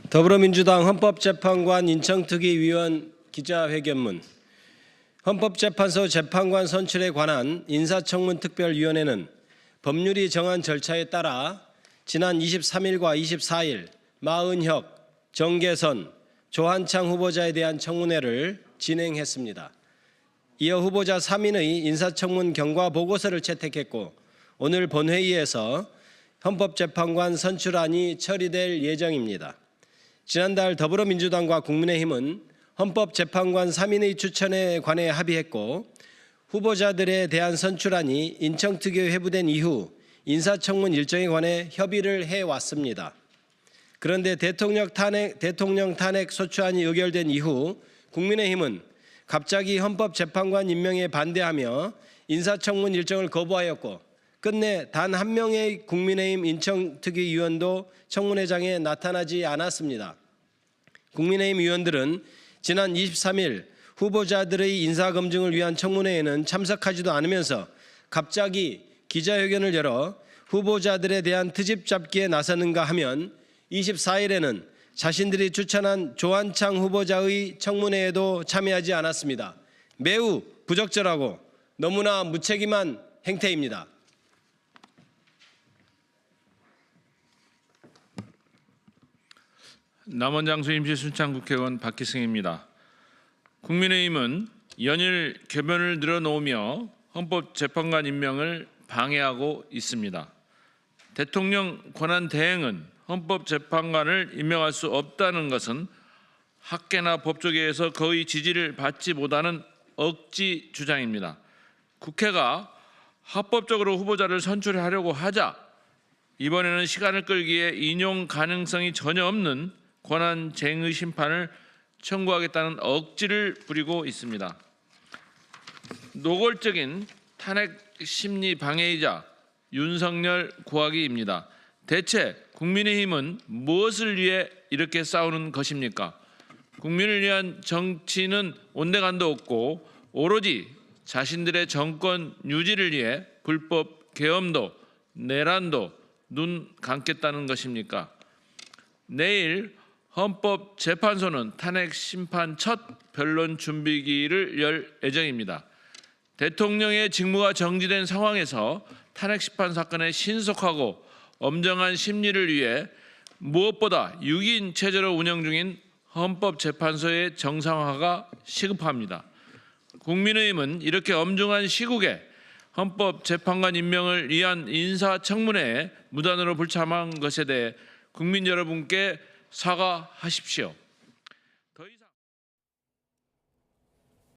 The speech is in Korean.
더불어민주당 헌법재판관 인청특위위원 기자회견문. 헌법재판소 재판관 선출에 관한 인사청문특별위원회는 법률이 정한 절차에 따라 지난 23일과 24일 마은혁, 정계선, 조한창 후보자에 대한 청문회를 진행했습니다. 이어 후보자 3인의 인사청문 경과 보고서를 채택했고 오늘 본회의에서 헌법재판관 선출안이 처리될 예정입니다. 지난달 더불어민주당과 국민의힘은 헌법재판관 3인의 추천에 관해 합의했고 후보자들에 대한 선출안이 인청특위에 회부된 이후 인사청문 일정에 관해 협의를 해왔습니다. 그런데 대통령 탄핵 소추안이 의결된 이후 국민의힘은 갑자기 헌법재판관 임명에 반대하며 인사청문 일정을 거부하였고 끝내 단 한 명의 국민의힘 인청특위위원도 청문회장에 나타나지 않았습니다. 국민의힘 의원들은 지난 23일 후보자들의 인사검증을 위한 청문회에는 참석하지도 않으면서 갑자기 기자회견을 열어 후보자들에 대한 트집 잡기에 나서는가 하면 24일에는 자신들이 추천한 조한창 후보자의 청문회에도 참여하지 않았습니다. 매우 부적절하고 너무나 무책임한 행태입니다. 남원장수 임시순창국회의원 박기승입니다. 국민의힘은 연일 궤변을 늘어놓으며 헌법재판관 임명을 방해하고 있습니다. 대통령 권한 대행은 헌법재판관을 임명할 수 없다는 것은 학계나 법조계에서 거의 지지를 받지 못하는 억지 주장입니다. 국회가 합법적으로 후보자를 선출하려고 하자 이번에는 시간을 끌기에 인용 가능성이 전혀 없는 권한쟁의 심판을 청구하겠다는 억지를 부리고 있습니다. 노골적인 탄핵 심리 방해이자 윤석열 구하기입니다. 대체 국민의힘은 무엇을 위해 이렇게 싸우는 것입니까? 국민을 위한 정치는 온데간도 없고 오로지 자신들의 정권 유지를 위해 불법 계엄도 내란도 눈 감겠다는 것입니까? 내일 헌법재판소는 탄핵 심판 첫 변론 준비기를 열 예정입니다. 대통령의 직무가 정지된 상황에서 탄핵 심판 사건의 신속하고 엄정한 심리를 위해 무엇보다 6인 체제로 운영 중인 헌법재판소의 정상화가 시급합니다. 국민의힘은 이렇게 엄중한 시국에 헌법재판관 임명을 위한 인사청문회에 무단으로 불참한 것에 대해 국민 여러분께 사과하십시오.